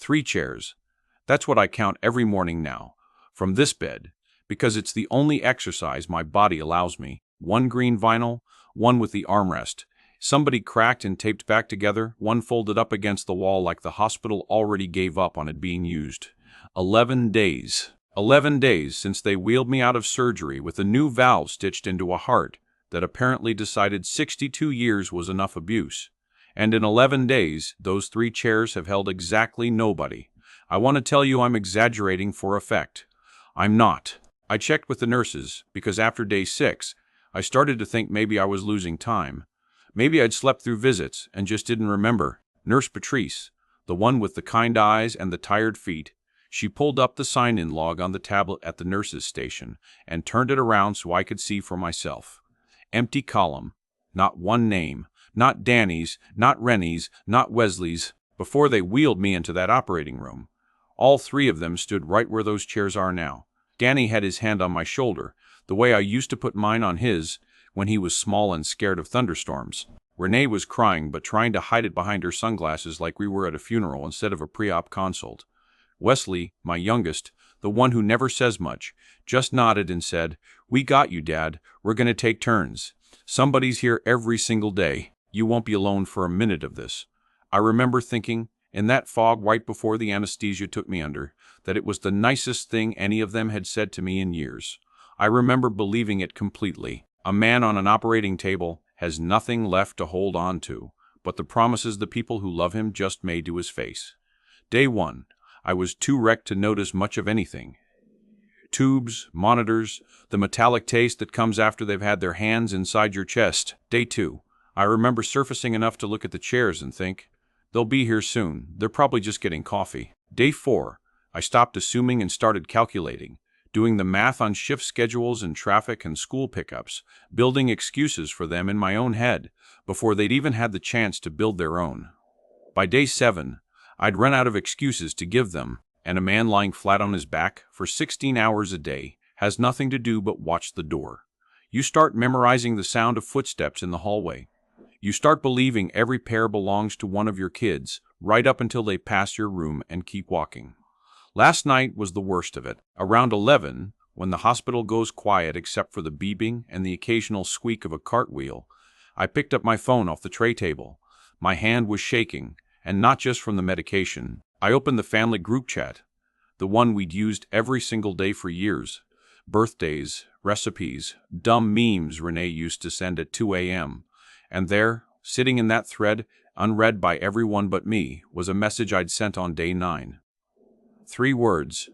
3 chairs. That's what I count every morning now, from this bed, because it's the only exercise my body allows me. 1 green vinyl, 1 with the armrest. Somebody cracked and taped back together, 1 folded up against the wall like the hospital already gave up on it being used. 11 days. 11 days since they wheeled me out of surgery with a new valve stitched into a heart that apparently decided 62 years was enough abuse. And in 11 days, those 3 chairs have held exactly nobody. I want to tell you I'm exaggerating for effect. I'm not. I checked with the nurses, because after day 6, I started to think maybe I was losing time. Maybe I'd slept through visits and just didn't remember. Nurse Patrice, the one with the kind eyes and the tired feet, she pulled up the sign-in log on the tablet at the nurses' station and turned it around so I could see for myself. Empty column. Not one name. Not Danny's, not Rennie's, not Wesley's, before they wheeled me into that operating room. All 3 of them stood right where those chairs are now. Danny had his hand on my shoulder, the way I used to put mine on his when he was small and scared of thunderstorms. Renee was crying but trying to hide it behind her sunglasses like we were at a funeral instead of a pre-op consult. Wesley, my youngest, the one who never says much, just nodded and said, "We got you, Dad. We're going to take turns. Somebody's here every single day. You won't be alone for a minute of this." I remember thinking, in that fog right before the anesthesia took me under, that it was the nicest thing any of them had said to me in years. I remember believing it completely. A man on an operating table has nothing left to hold on to but the promises the people who love him just made to his face. Day 1, I was too wrecked to notice much of anything. Tubes, monitors, the metallic taste that comes after they've had their hands inside your chest. Day 2, I remember surfacing enough to look at the chairs and think, they'll be here soon, they're probably just getting coffee. Day 4, I stopped assuming and started calculating, doing the math on shift schedules and traffic and school pickups, building excuses for them in my own head, before they'd even had the chance to build their own. By day 7, I'd run out of excuses to give them, and a man lying flat on his back for 16 hours a day has nothing to do but watch the door. You start memorizing the sound of footsteps in the hallway. You start believing every pair belongs to one of your kids, right up until they pass your room and keep walking. Last night was the worst of it. Around 11, when the hospital goes quiet except for the beeping and the occasional squeak of a cartwheel, I picked up my phone off the tray table. My hand was shaking, and not just from the medication. I opened the family group chat, the one we'd used every single day for years. Birthdays, recipes, dumb memes Renee used to send at 2 a.m. And there, sitting in that thread, unread by everyone but me, was a message I'd sent on day 9. 3 words.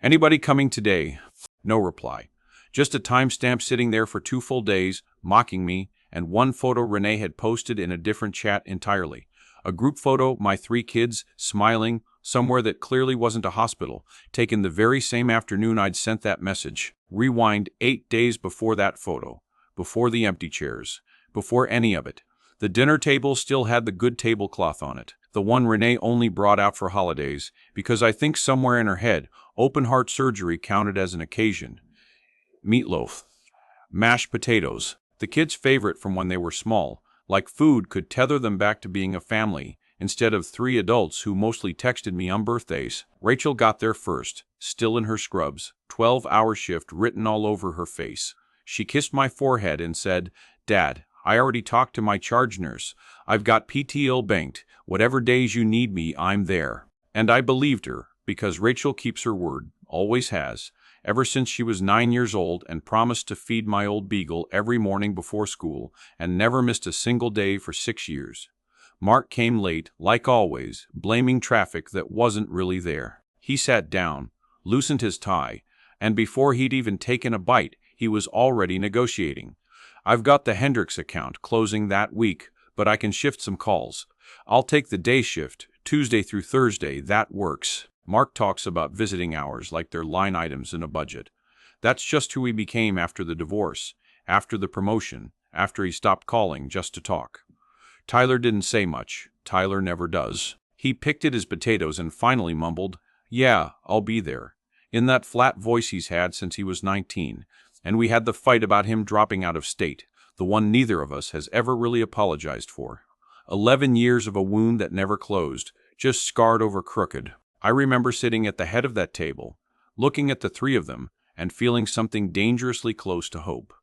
"Anybody coming today?" No reply. Just a timestamp sitting there for 2 full days, mocking me, and 1 photo Renee had posted in a different chat entirely. A group photo, my 3 kids, smiling, somewhere that clearly wasn't a hospital, taken the very same afternoon I'd sent that message. Rewind 8 days before that photo, before the empty chairs, before any of it. The dinner table still had the good tablecloth on it, the one Renee only brought out for holidays, because I think somewhere in her head, open-heart surgery counted as an occasion. Meatloaf. Mashed potatoes. The kids' favorite from when they were small, like food could tether them back to being a family, instead of 3 adults who mostly texted me on birthdays. Rachel got there first, still in her scrubs, 12-hour shift written all over her face. She kissed my forehead and said, "Dad, I already talked to my charge nurse. I've got PTO banked. Whatever days you need me, I'm there." And I believed her, because Rachel keeps her word, always has, ever since she was 9 years old and promised to feed my old beagle every morning before school, and never missed a single day for 6 years. Mark came late, like always, blaming traffic that wasn't really there. He sat down, loosened his tie, and before he'd even taken a bite, he was already negotiating. "I've got the Hendricks account closing that week, but I can shift some calls. I'll take the day shift, Tuesday through Thursday, that works." Mark talks about visiting hours like they're line items in a budget. That's just who he became after the divorce, after the promotion, after he stopped calling just to talk. Tyler didn't say much. Tyler never does. He picked at his potatoes and finally mumbled, "Yeah, I'll be there," in that flat voice he's had since he was 19, and we had the fight about him dropping out of state, the one neither of us has ever really apologized for. 11 years of a wound that never closed, just scarred over crooked. I remember sitting at the head of that table, looking at the three of them, and feeling something dangerously close to hope.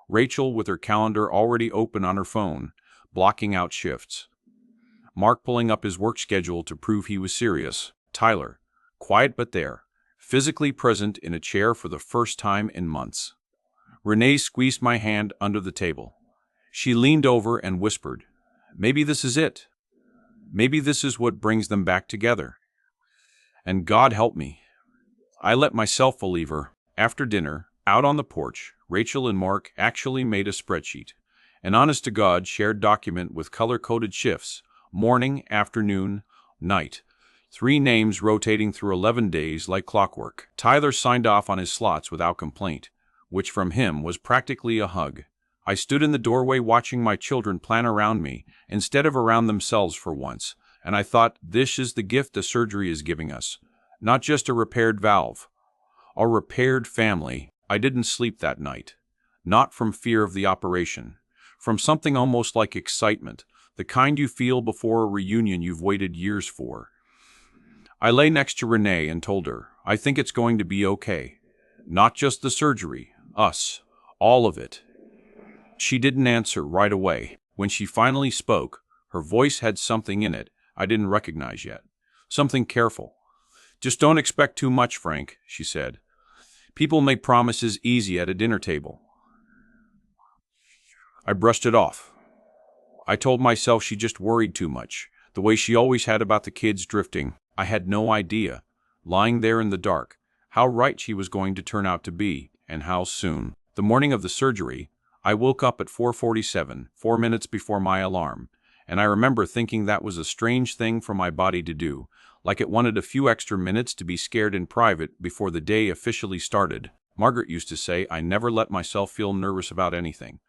Rachel with her calendar already open on her phone, blocking out shifts. Mark pulling up his work schedule to prove he was serious. Tyler, quiet but there, physically present in a chair for the first time in months. Renee squeezed my hand under the table. She leaned over and whispered, "Maybe this is it. Maybe this is what brings them back together." And God help me. I let myself believe her. After dinner, out on the porch, Rachel and Mark actually made a spreadsheet. An honest-to-God shared document with color-coded shifts, morning, afternoon, night. 3 names rotating through 11 days like clockwork. Tyler signed off on his slots without complaint, which from him was practically a hug. I stood in the doorway watching my children plan around me, instead of around themselves for once, and I thought, this is the gift the surgery is giving us. Not just a repaired valve. A repaired family. I didn't sleep that night. Not from fear of the operation. From something almost like excitement, the kind you feel before a reunion you've waited years for. I lay next to Renee and told her, I think it's going to be okay. Not just the surgery, us, all of it. She didn't answer right away. When she finally spoke, her voice had something in it I didn't recognize yet. Something careful. "Just don't expect too much, Frank," she said. "People make promises easy at a dinner table." I brushed it off. I told myself she just worried too much, the way she always had about the kids drifting. I had no idea, lying there in the dark, how right she was going to turn out to be, and how soon. The morning of the surgery, I woke up at 4:47, 4 minutes before my alarm, and I remember thinking that was a strange thing for my body to do, like it wanted a few extra minutes to be scared in private before the day officially started. Margaret used to say I never let myself feel nervous about anything,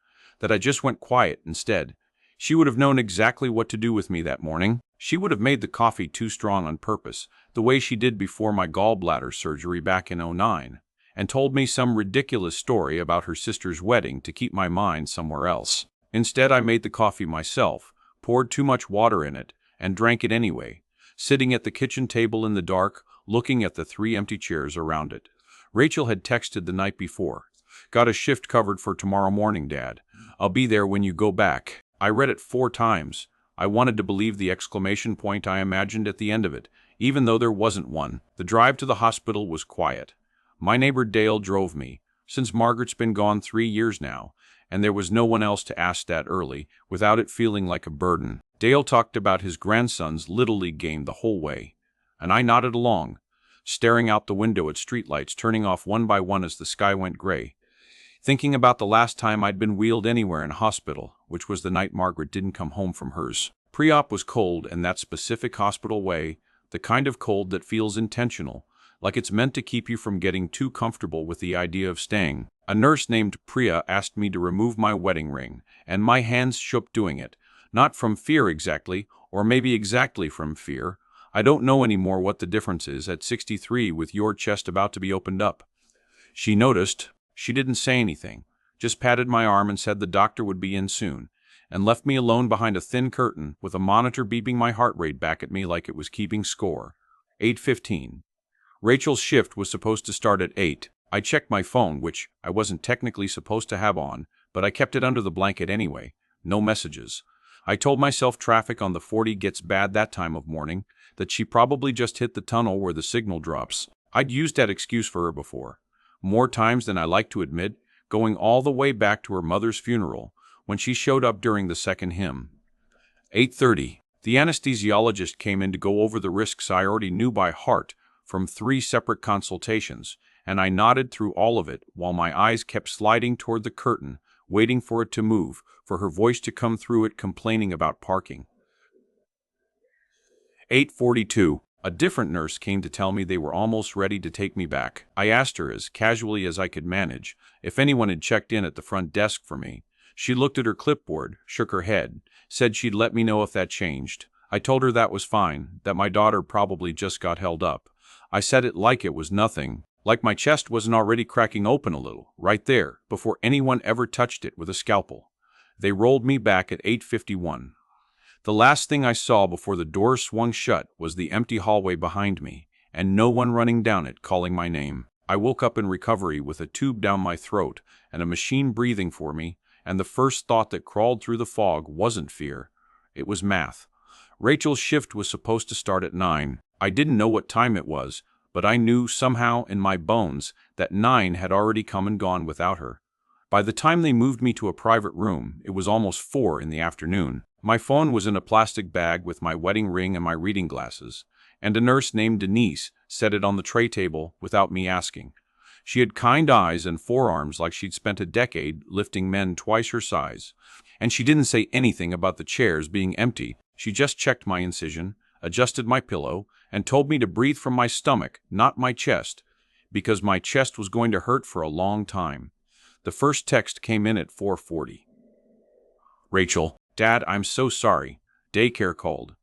that I just went quiet instead. She would have known exactly what to do with me that morning. She would have made the coffee too strong on purpose, the way she did before my gallbladder surgery back in '09, and told me some ridiculous story about her sister's wedding to keep my mind somewhere else. Instead, I made the coffee myself, poured too much water in it, and drank it anyway, sitting at the kitchen table in the dark, looking at the 3 empty chairs around it. Rachel had texted the night before. "Got a shift covered for tomorrow morning, Dad. I'll be there when you go back." I read it 4 times. I wanted to believe the exclamation point I imagined at the end of it, even though there wasn't one. The drive to the hospital was quiet. My neighbor Dale drove me, since Margaret's been gone 3 years now, and there was no one else to ask that early, without it feeling like a burden. Dale talked about his grandson's Little League game the whole way, and I nodded along, staring out the window at streetlights turning off one by one as the sky went gray, thinking about the last time I'd been wheeled anywhere in a hospital, which was the night Margaret didn't come home from hers. Pre-op was cold in that specific hospital way, the kind of cold that feels intentional, like it's meant to keep you from getting too comfortable with the idea of staying. A nurse named Priya asked me to remove my wedding ring, and my hands shook doing it. Not from fear exactly, or maybe exactly from fear. I don't know anymore what the difference is at 63 with your chest about to be opened up. She noticed. She didn't say anything, just patted my arm and said the doctor would be in soon, and left me alone behind a thin curtain with a monitor beeping my heart rate back at me like it was keeping score. 8:15. Rachel's shift was supposed to start at 8. I checked my phone, which I wasn't technically supposed to have on, but I kept it under the blanket anyway. No messages. I told myself traffic on the 40 gets bad that time of morning, that she probably just hit the tunnel where the signal drops. I'd used that excuse for her before, more times than I like to admit, going all the way back to her mother's funeral, when she showed up during the second hymn. 8:30. The anesthesiologist came in to go over the risks I already knew by heart from 3 separate consultations, and I nodded through all of it while my eyes kept sliding toward the curtain, waiting for it to move, for her voice to come through it complaining about parking. 8:42. A different nurse came to tell me they were almost ready to take me back. I asked her, as casually as I could manage, if anyone had checked in at the front desk for me. She looked at her clipboard, shook her head, said she'd let me know if that changed. I told her that was fine, that my daughter probably just got held up. I said it like it was nothing, like my chest wasn't already cracking open a little, right there, before anyone ever touched it with a scalpel. They rolled me back at 8:51. The last thing I saw before the doors swung shut was the empty hallway behind me, and no one running down it calling my name. I woke up in recovery with a tube down my throat and a machine breathing for me, and the first thought that crawled through the fog wasn't fear. It was math. Rachel's shift was supposed to start at 9. I didn't know what time it was, but I knew somehow in my bones that 9 had already come and gone without her. By the time they moved me to a private room, it was almost 4 in the afternoon. My phone was in a plastic bag with my wedding ring and my reading glasses, and a nurse named Denise set it on the tray table without me asking. She had kind eyes and forearms like she'd spent a decade lifting men twice her size, and she didn't say anything about the chairs being empty. She just checked my incision, adjusted my pillow, and told me to breathe from my stomach, not my chest, because my chest was going to hurt for a long time. The first text came in at 4:40. Rachel, Dad, I'm so sorry. Daycare called.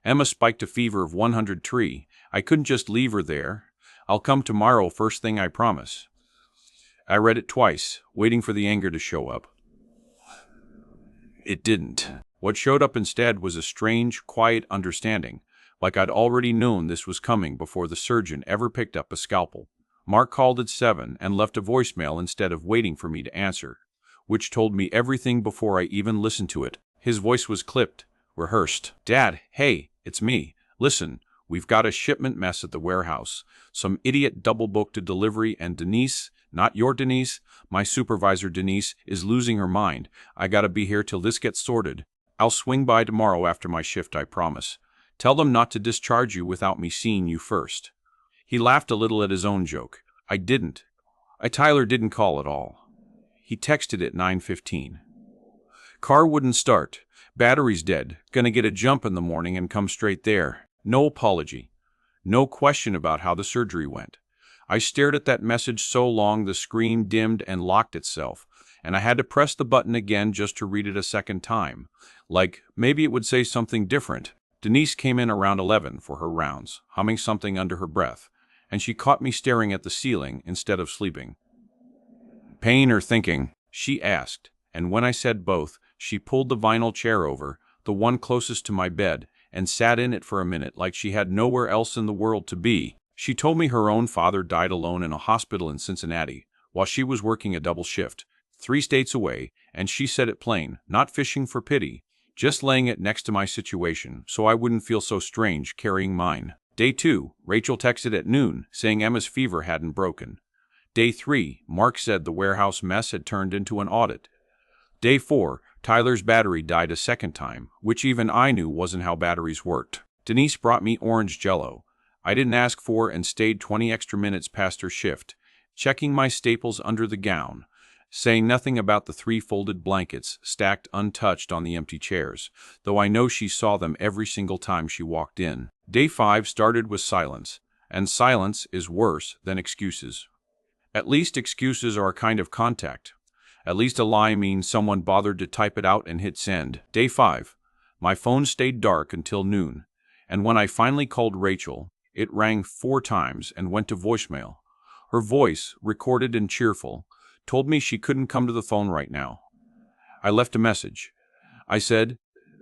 Emma spiked a fever of 103. I couldn't just leave her there. I'll come tomorrow first thing, I promise. I read it twice, waiting for the anger to show up. It didn't. What showed up instead was a strange, quiet understanding, like I'd already known this was coming before the surgeon ever picked up a scalpel. Mark called at 7 and left a voicemail instead of waiting for me to answer, which told me everything before I even listened to it. His voice was clipped, rehearsed. Dad, hey, it's me. Listen, we've got a shipment mess at the warehouse. Some idiot double-booked a delivery and Denise, not your Denise, my supervisor Denise, is losing her mind. I gotta be here till this gets sorted. I'll swing by tomorrow after my shift, I promise. Tell them not to discharge you without me seeing you first. He laughed a little at his own joke. I didn't. Tyler didn't call at all. He texted at 9:15. Car wouldn't start. Battery's dead. Gonna get a jump in the morning and come straight there. No apology. No question about how the surgery went. I stared at that message so long the screen dimmed and locked itself, and I had to press the button again just to read it a second time. Like, maybe it would say something different. Denise came in around 11 for her rounds, humming something under her breath, and she caught me staring at the ceiling instead of sleeping. Pain or thinking? She asked, and when I said both, she pulled the vinyl chair over, the one closest to my bed, and sat in it for a minute like she had nowhere else in the world to be. She told me her own father died alone in a hospital in Cincinnati, while she was working a double shift, 3 states away, and she said it plain, not fishing for pity, just laying it next to my situation so I wouldn't feel so strange carrying mine. Day 2, Rachel texted at noon, saying Emma's fever hadn't broken. Day 3, Mark said the warehouse mess had turned into an audit. Day 4, Tyler's battery died a second time, which even I knew wasn't how batteries worked. Denise brought me orange jello. I didn't ask for and stayed 20 extra minutes past her shift, checking my staples under the gown, saying nothing about the 3 folded blankets stacked untouched on the empty chairs, though I know she saw them every single time she walked in. Day 5 started with silence, and silence is worse than excuses. At least excuses are a kind of contact. At least a lie means someone bothered to type it out and hit send. Day 5. My phone stayed dark until noon, and when I finally called Rachel, it rang 4 times and went to voicemail. Her voice, recorded and cheerful, told me she couldn't come to the phone right now. I left a message. I said,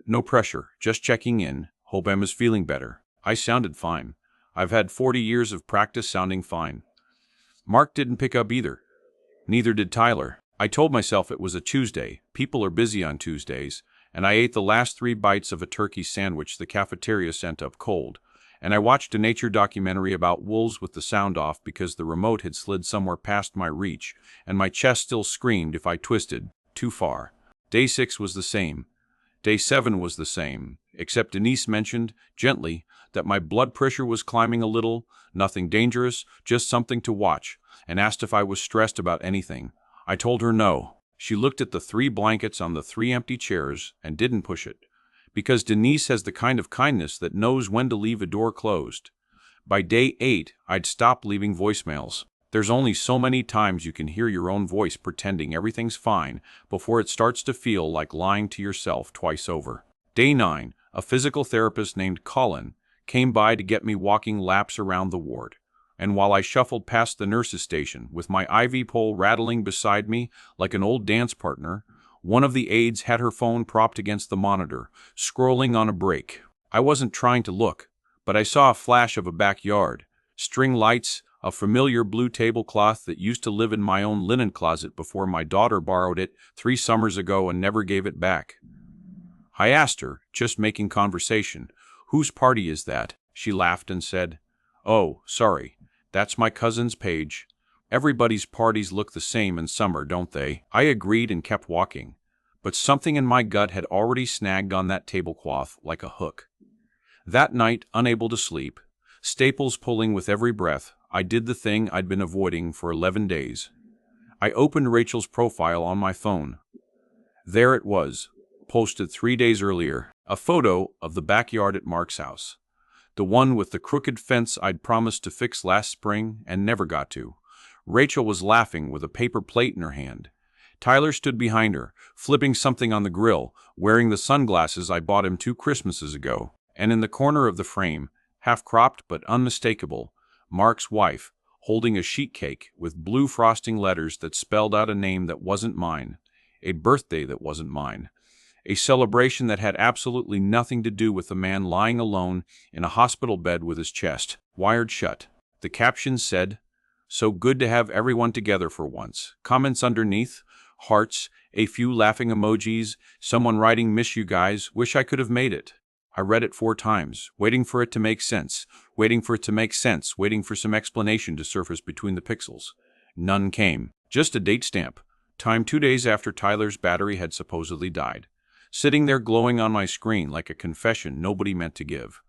"No pressure, just checking in. Hope Emma's feeling better." I sounded fine. I've had 40 years of practice sounding fine. Mark didn't pick up either. Neither did Tyler. I told myself it was a Tuesday. People are busy on Tuesdays, and I ate the last 3 bites of a turkey sandwich the cafeteria sent up cold, and I watched a nature documentary about wolves with the sound off because the remote had slid somewhere past my reach, and my chest still screamed if I twisted too far. Day 6 was the same. Day 7 was the same, except Denise mentioned, gently, that my blood pressure was climbing a little, nothing dangerous, just something to watch, and asked if I was stressed about anything. I told her no. She looked at the 3 blankets on the 3 empty chairs and didn't push it, because Denise has the kind of kindness that knows when to leave a door closed. By day 8, I'd stopped leaving voicemails. There's only so many times you can hear your own voice pretending everything's fine before it starts to feel like lying to yourself twice over. Day 9, a physical therapist named Colin came by to get me walking laps around the ward, and while I shuffled past the nurse's station with my IV pole rattling beside me like an old dance partner, One of the aides had her phone propped against the monitor, scrolling on a break. I wasn't trying to look, but I saw a flash of a backyard, string lights, a familiar blue tablecloth that used to live in my own linen closet before my daughter borrowed it 3 summers ago and never gave it back. I asked her, just making conversation, "Whose party is that?" She laughed and said, "Oh, sorry, that's my cousin's Paige. Everybody's parties look the same in summer, don't they?" I agreed and kept walking, but something in my gut had already snagged on that tablecloth like a hook. That night, unable to sleep, staples pulling with every breath, I did the thing I'd been avoiding for 11 days. I opened Rachel's profile on my phone. There it was, posted 3 days earlier, a photo of the backyard at Mark's house. The one with the crooked fence I'd promised to fix last spring and never got to. Rachel was laughing with a paper plate in her hand. Tyler stood behind her, flipping something on the grill, wearing the sunglasses I bought him 2 Christmases ago. And in the corner of the frame, half-cropped but unmistakable, Mark's wife, holding a sheet cake with blue frosting letters that spelled out a name that wasn't mine, a birthday that wasn't mine, a celebration that had absolutely nothing to do with the man lying alone in a hospital bed with his chest wired shut. The caption said, "So good to have everyone together for once." Comments underneath, hearts, a few laughing emojis, someone writing, "Miss you guys, wish I could have made it." I read it 4 times, waiting for it to make sense, waiting for it to make sense, waiting for some explanation to surface between the pixels. None came. Just a date stamp. Time 2 days after Tyler's battery had supposedly died. Sitting there glowing on my screen like a confession nobody meant to give.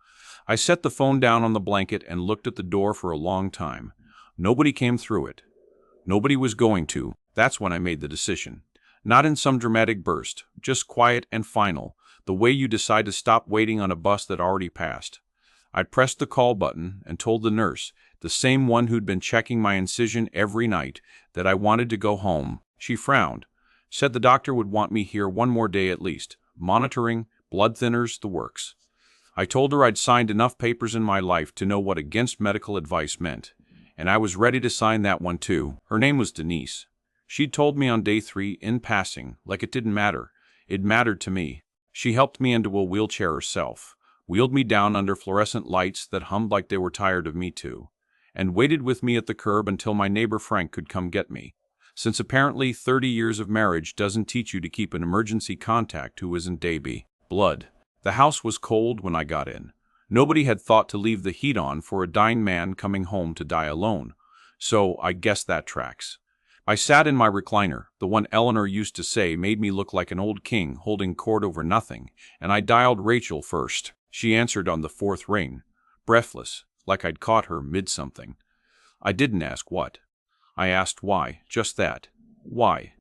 I set the phone down on the blanket and looked at the door for a long time. Nobody came through it. Nobody was going to. That's when I made the decision. Not in some dramatic burst, just quiet and final, the way you decide to stop waiting on a bus that already passed. I pressed the call button and told the nurse, the same one who'd been checking my incision every night, that I wanted to go home. She frowned, said the doctor would want me here 1 more day at least, monitoring, blood thinners, the works. I told her I'd signed enough papers in my life to know what against medical advice meant, and I was ready to sign that one too. Her name was Denise. She'd told me on day 3, in passing, like it didn't matter. It mattered to me. She helped me into a wheelchair herself, wheeled me down under fluorescent lights that hummed like they were tired of me too, and waited with me at the curb until my neighbor Frank could come get me. Since apparently 30 years of marriage doesn't teach you to keep an emergency contact who isn't Davy. Blood. The house was cold when I got in. Nobody had thought to leave the heat on for a dying man coming home to die alone, so I guess that tracks. I sat in my recliner, the one Eleanor used to say made me look like an old king holding court over nothing, and I dialed Rachel first. She answered on the 4th ring, breathless, like I'd caught her mid-something. I didn't ask what. I asked why, just that. Why?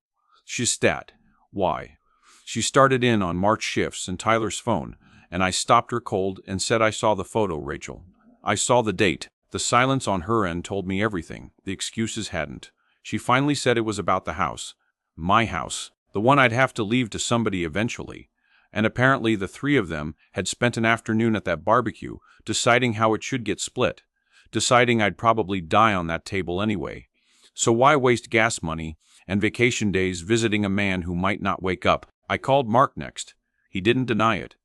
She stat. Why? She started in on March shifts and Tyler's phone, and I stopped her cold and said I saw the photo, Rachel. I saw the date. The silence on her end told me everything. The excuses hadn't. She finally said it was about the house. My house. The one I'd have to leave to somebody eventually. And apparently the 3 of them had spent an afternoon at that barbecue, deciding how it should get split. Deciding I'd probably die on that table anyway. So why waste gas money and vacation days visiting a man who might not wake up? I called Mark next. He didn't deny it.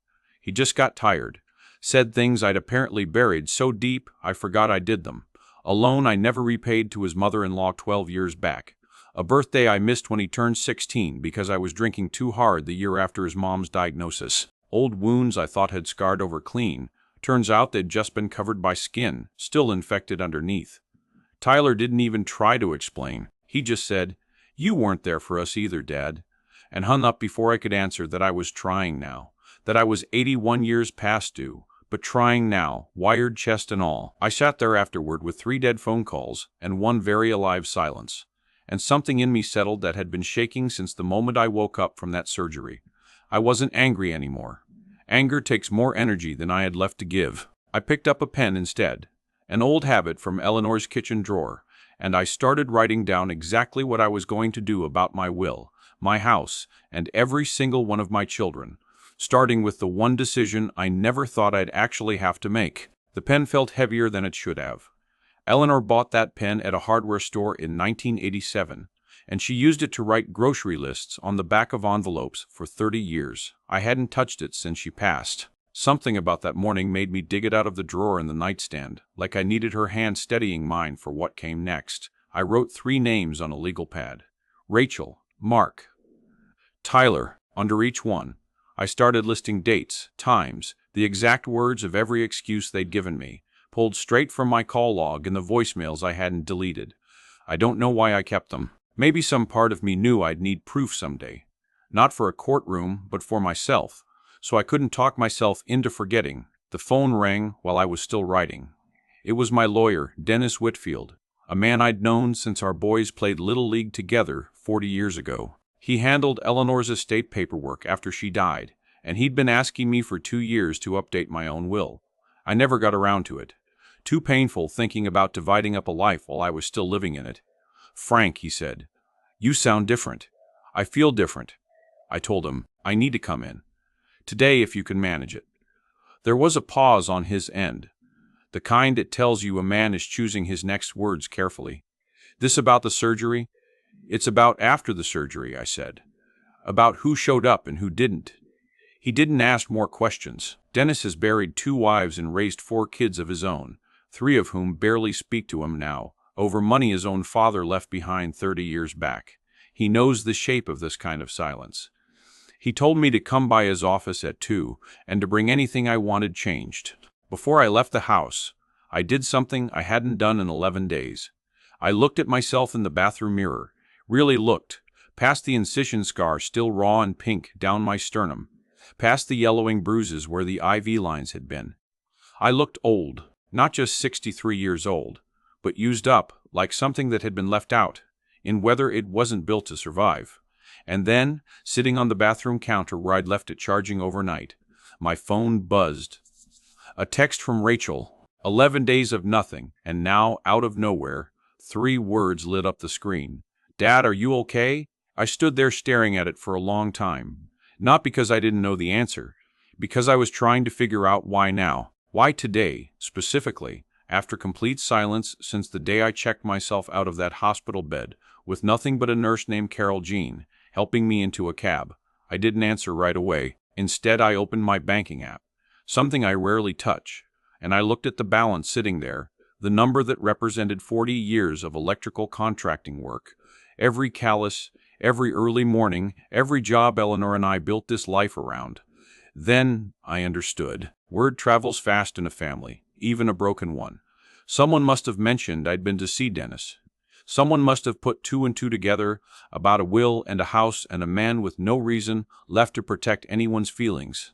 He just got tired. Said things I'd apparently buried so deep I forgot I did them. A loan I never repaid to his mother-in-law 12 years back. A birthday I missed when he turned 16 because I was drinking too hard the year after his mom's diagnosis. Old wounds I thought had scarred over clean. Turns out they'd just been covered by skin, still infected underneath. Tyler didn't even try to explain. He just said, "You weren't there for us either, Dad," and hung up before I could answer that I was trying now, that I was 81 years past due, but trying now, wired chest and all. I sat there afterward with 3 dead phone calls and 1 very alive silence, and something in me settled that had been shaking since the moment I woke up from that surgery. I wasn't angry anymore. Anger takes more energy than I had left to give. I picked up a pen instead, an old habit from Eleanor's kitchen drawer, and I started writing down exactly what I was going to do about my will, my house, and every single one of my children, starting with the one decision I never thought I'd actually have to make. The pen felt heavier than it should have. Eleanor bought that pen at a hardware store in 1987, and she used it to write grocery lists on the back of envelopes for 30 years. I hadn't touched it since she passed. Something about that morning made me dig it out of the drawer in the nightstand, like I needed her hand steadying mine for what came next. I wrote 3 names on a legal pad. Rachel, Mark, Tyler, under each one. I started listing dates, times, the exact words of every excuse they'd given me, pulled straight from my call log and the voicemails I hadn't deleted. I don't know why I kept them. Maybe some part of me knew I'd need proof someday. Not for a courtroom, but for myself. So I couldn't talk myself into forgetting. The phone rang while I was still writing. It was my lawyer, Dennis Whitfield, a man I'd known since our boys played Little League together 40 years ago. He handled Eleanor's estate paperwork after she died, and he'd been asking me for 2 years to update my own will. I never got around to it. Too painful thinking about dividing up a life while I was still living in it. "Frank," he said, "you sound different." "I feel different." I told him, "I need to come in today if you can manage it." There was a pause on his end, the kind that tells you a man is choosing his next words carefully. "This about the surgery?" "It's about after the surgery," I said. "About who showed up and who didn't." He didn't ask more questions. Dennis has buried 2 wives and raised 4 kids of his own, 3 of whom barely speak to him now, over money his own father left behind 30 years back. He knows the shape of this kind of silence. He told me to come by his office at 2 and to bring anything I wanted changed. Before I left the house, I did something I hadn't done in 11 days. I looked at myself in the bathroom mirror, really looked, past the incision scar still raw and pink down my sternum, past the yellowing bruises where the IV lines had been. I looked old, not just 63 years old, but used up, like something that had been left out, in weather it wasn't built to survive. And then, sitting on the bathroom counter where I'd left it charging overnight, my phone buzzed. A text from Rachel, 11 days of nothing, and now, out of nowhere, 3 words lit up the screen. "Dad, are you okay?" I stood there staring at it for a long time. Not because I didn't know the answer, because I was trying to figure out why now. Why today, specifically, after complete silence since the day I checked myself out of that hospital bed, with nothing but a nurse named Carol Jean helping me into a cab. I didn't answer right away. Instead, I opened my banking app, something I rarely touch, and I looked at the balance sitting there, the number that represented 40 years of electrical contracting work. Every callus, every early morning, every job Eleanor and I built this life around. Then I understood. Word travels fast in a family, even a broken one. Someone must have mentioned I'd been to see Dennis. Someone must have put 2 and 2 together about a will and a house and a man with no reason left to protect anyone's feelings.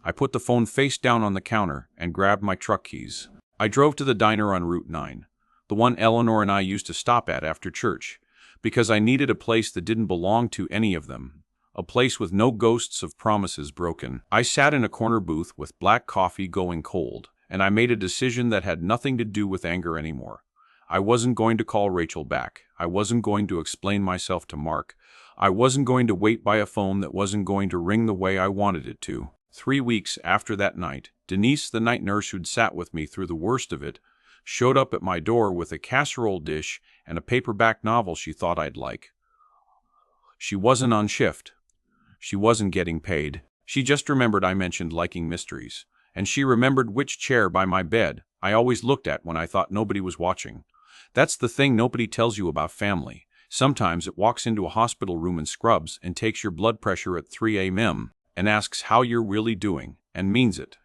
I put the phone face down on the counter and grabbed my truck keys. I drove to the diner on Route 9, the one Eleanor and I used to stop at after church, because I needed a place that didn't belong to any of them. A place with no ghosts of promises broken. I sat in a corner booth with black coffee going cold, and I made a decision that had nothing to do with anger anymore. I wasn't going to call Rachel back. I wasn't going to explain myself to Mark. I wasn't going to wait by a phone that wasn't going to ring the way I wanted it to. 3 weeks after that night, Denise, the night nurse who'd sat with me through the worst of it, showed up at my door with a casserole dish and a paperback novel she thought I'd like. She wasn't on shift. She wasn't getting paid. She just remembered I mentioned liking mysteries, and she remembered which chair by my bed I always looked at when I thought nobody was watching. That's the thing nobody tells you about family. Sometimes it walks into a hospital room in scrubs and takes your blood pressure at 3 a.m. and asks how you're really doing, and means it.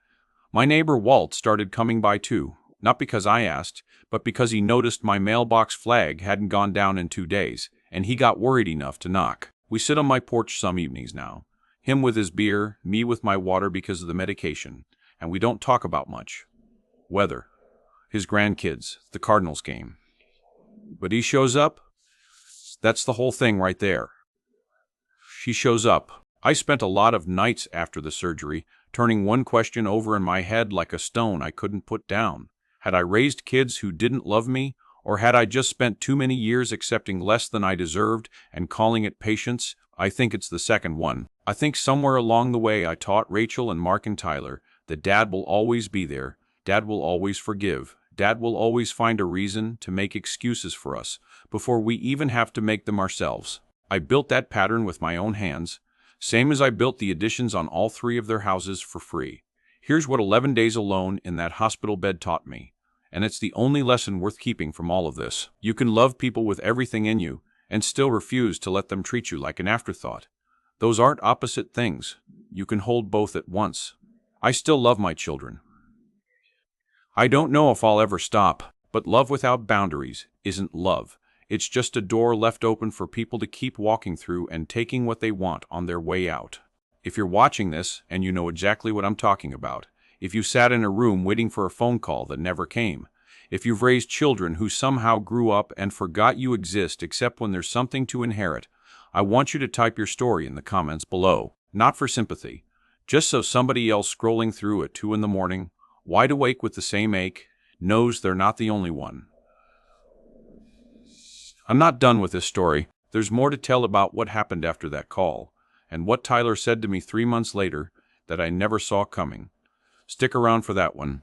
My neighbor Walt started coming by too, not because I asked, but because he noticed my mailbox flag hadn't gone down in 2 days, and he got worried enough to knock. We sit on my porch some evenings now, him with his beer, me with my water because of the medication, and we don't talk about much. Weather, his grandkids, the Cardinals game. But he shows up. That's the whole thing right there. She shows up. I spent a lot of nights after the surgery turning one question over in my head like a stone I couldn't put down. Had I raised kids who didn't love me, or had I just spent too many years accepting less than I deserved and calling it patience? I think it's the second one. I think somewhere along the way I taught Rachel and Mark and Tyler that Dad will always be there, Dad will always forgive, Dad will always find a reason to make excuses for us before we even have to make them ourselves. I built that pattern with my own hands, same as I built the additions on all 3 of their houses for free. Here's what 11 days alone in that hospital bed taught me, and it's the only lesson worth keeping from all of this. You can love people with everything in you and still refuse to let them treat you like an afterthought. Those aren't opposite things. You can hold both at once. I still love my children. I don't know if I'll ever stop, but love without boundaries isn't love. It's just a door left open for people to keep walking through and taking what they want on their way out. If you're watching this and you know exactly what I'm talking about, if you sat in a room waiting for a phone call that never came, if you've raised children who somehow grew up and forgot you exist except when there's something to inherit, I want you to type your story in the comments below. Not for sympathy, just so somebody else scrolling through at 2 in the morning, wide awake with the same ache, knows they're not the only one. I'm not done with this story. There's more to tell about what happened after that call, and what Tyler said to me 3 months later that I never saw coming. Stick around for that one.